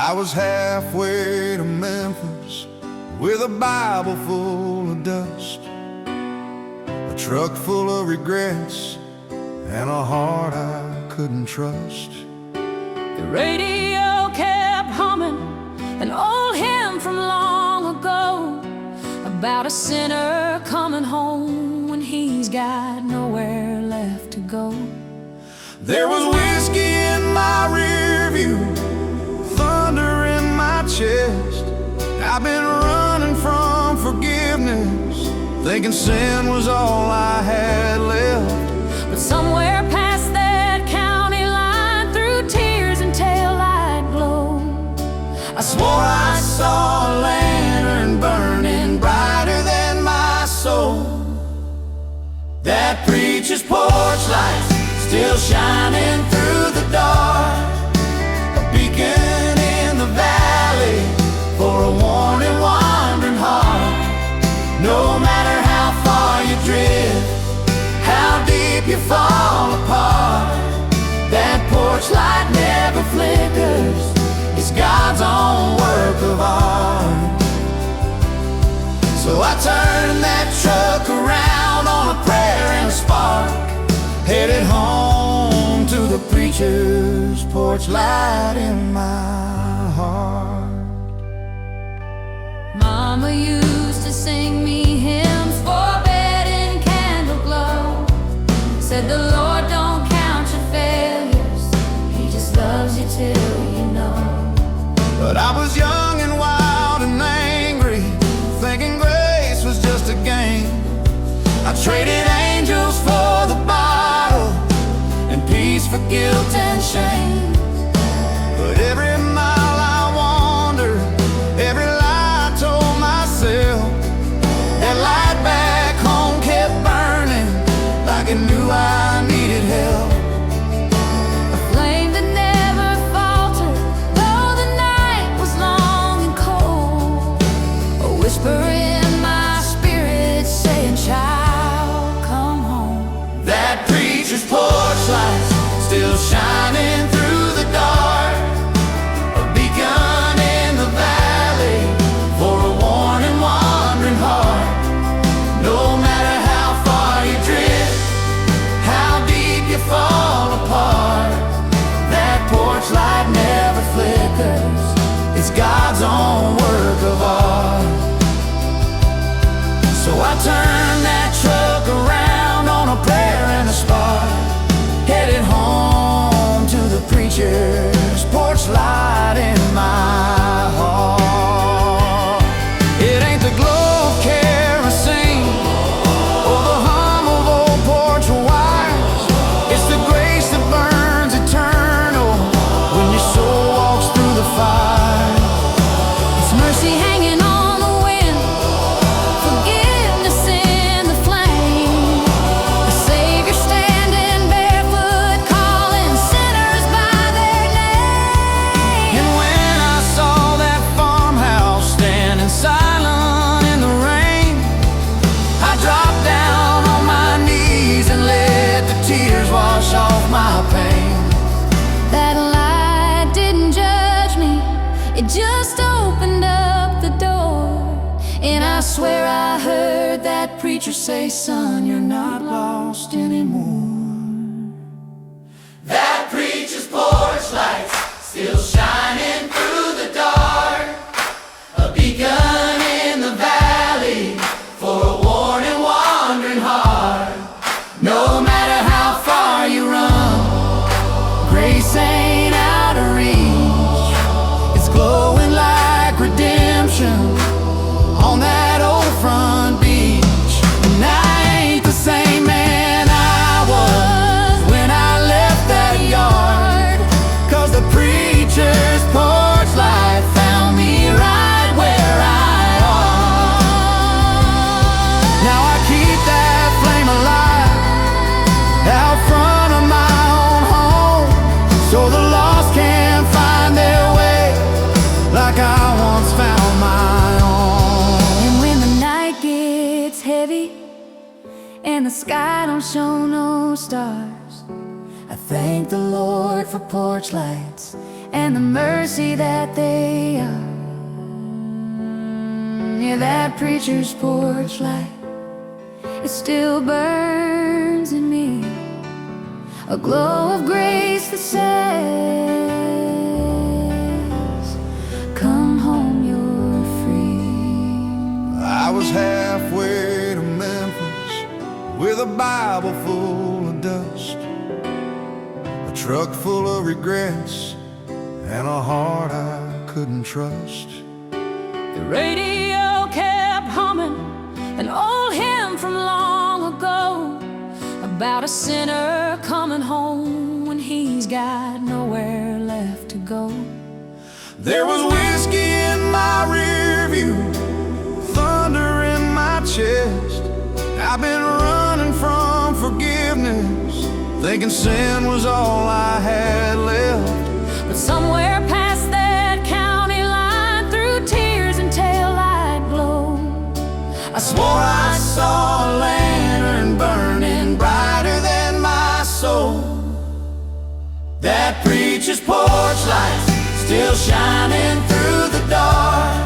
I was halfway to Memphis with a Bible full of dust, a truck full of regrets, and a heart I couldn't trust. The radio kept humming an old hymn from long ago about a sinner coming home when he's got nowhere left to go. There was whiskey in my rear view, thunder in my chest. I've been running from forgiveness, thinking sin was all I had left. But somewhere past that county line, through tears and taillight glow, I swore I saw a lantern burning brighter than my soul. That preacher's porch light still shining through the dark, a beacon in the valley for a worn and wandering heart. No matter how far you drift, how deep you fall apart, that porch light never flickers. It's God's own work of art. So I turned that truck around on a prayer and a spark, headed home to the preacher's porch light in my heart. Mama used to sing me hymns for bed in candle glow. Said the Lord don't count your failures, He just loves you till you know. But I was young and wild and angry, thinking grace was just a game. I traded angels for the bottle and peace for guilt and shame. But every mile I wandered, every lie I told myself, that light back home kept burning like it knew I needed help. A flame that never faltered, though the night was long and cold. A whisper in my spirit saying, child, come home. That preacher's porch light still shining through the dark, a beacon in the valley for a worn and wandering heart. No matter how far you drift, how deep you fall apart, that porch light never flickers. It's God's own work of art. So I turned that truck around on a prayer and a spark, headed home to the preacher's porch light in my heart. It ain't the glow of kerosene or the hum of old porch wires, it's the grace that burns eternal when your soul walks through the fire. It's mercy hanging on the wind, forgiveness in the flame, a Savior standing barefoot, calling sinners by their name. And when I saw that farmhouse standing silent in the rain, I dropped down on my knees and let the tears wash off my pain. That light didn't judge me, it just opened up the door. And I swear I heard that preacher say, son, you're not lost anymore. That preacher's porch lights still shining through the dark, a beacon in the valley for a worn and wandering heart. No matter how far you run, grace ain't out of reach. It's glowing like redemption on that old front beach. And I ain't the same man I was when I left that yard, 'cause the preacher's porch light found me right where I are. Now I keep that flame alive out front of my own home, so the lost can find their way like I once found my own. And when the night gets heavy and the sky don't show no stars, I thank the Lord for porch lights and the mercy that they are. Yeah, that preacher's porch light, it still burns in me, a glow of grace that says, come home, you're free. I was halfway to Memphis with a Bible full of dust, a truck full of regrets, and a heart I couldn't trust. The radio kept humming an old hymn from long ago, about a sinner coming home when he's got nowhere left to go. There was whiskey in my rear view, thunder in my chest. I've been running from forgiveness, thinking sin was all I had left. But somewhere past that county line, through tears and taillight glow, I swore I saw a lantern burning brighter than my soul. That preacher's porch light still shining through the dark,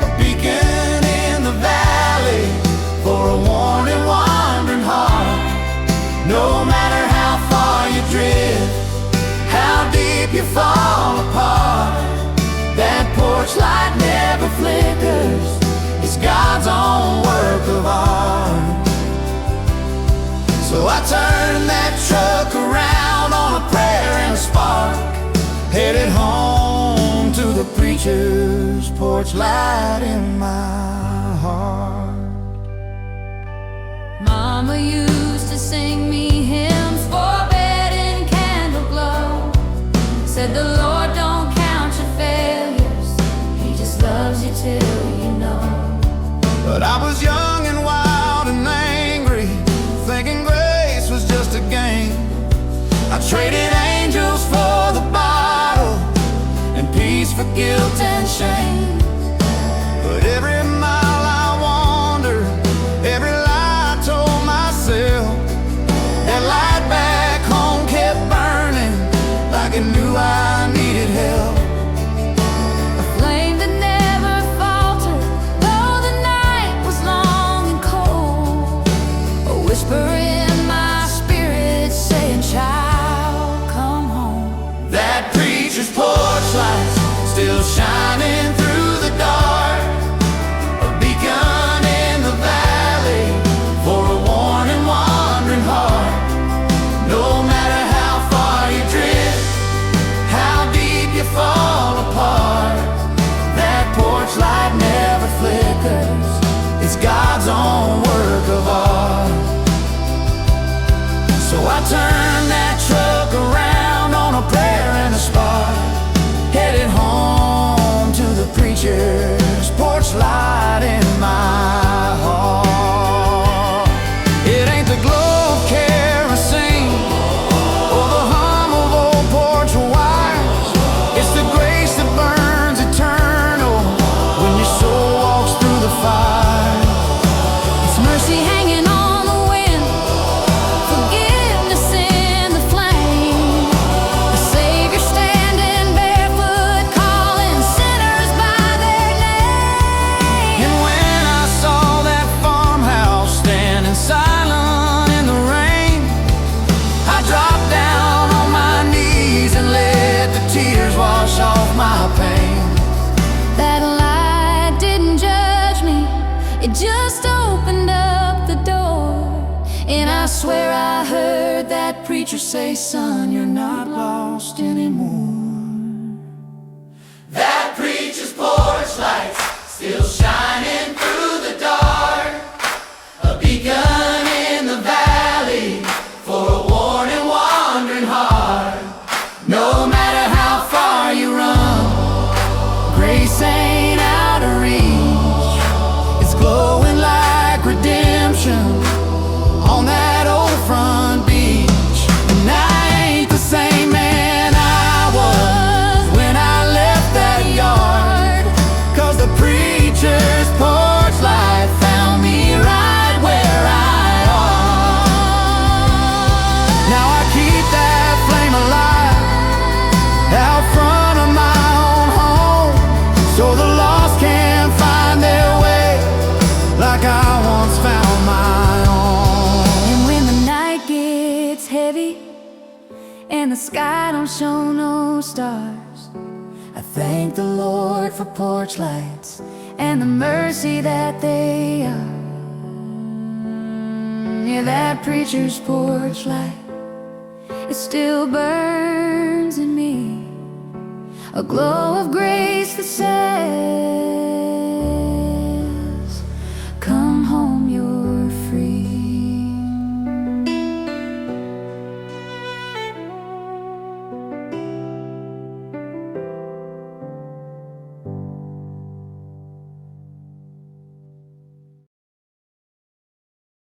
a beacon in the valley for a worn and wandering heart. No matter how far you drift, how deep you fall apart, that porch light never flickers. It's God's own work of art. So I turned that truck around on a prayer and a spark, headed home to the preacher's porch light in my heart. Mama used to sing me hymns for bed in candle glow, said the Lord don't count your failures, He just loves you till you know. But I was young and wild and angry, thinking grace was just a game. I traded angels for the bottle and peace for guilt and shame. But every mile I wandered, every lie I told myself, that light back home kept burning like it knew I needed help. A flame that never faltered, though the night was long and cold, a whisper in my spirit saying, child, come home. That preacher's porch light still shining through the dark, a beacon in the valley for a worn and wandering heart. No matter how far you drift, how deep you fall apart, that porch light never flickers. It's God's own work of art. So I turned that truck around on a prayer and a spark, headed home to the preacher's porch light in my heart. It ain't the glow of kerosene or the hum of old porch wires, it's the grace that burns eternal when your soul walks through the fire. It's mercy hanging on the wind, forgiveness in the flame, the Savior standing barefoot, calling sinners by their name. And when I saw that farmhouse standing silent in the rain, I dropped down on my knees and let the tears wash off my pain. That light didn't judge me, it just opened up the door. And I swear I heard that preacher say, son, you're not lost anymore. That preacher's porch lights still shining through the dark, a beacon in the valley for a worn and wandering heart. No matter how far you run, grace ain't out of reach. It's glowing like redemption on that old front beach. And I ain't the same man I was the sky don't show no stars. I thank the Lord for porch lights and the mercy that they are. Yeah, that preacher's porch light, it still burns in me, a glow of grace that says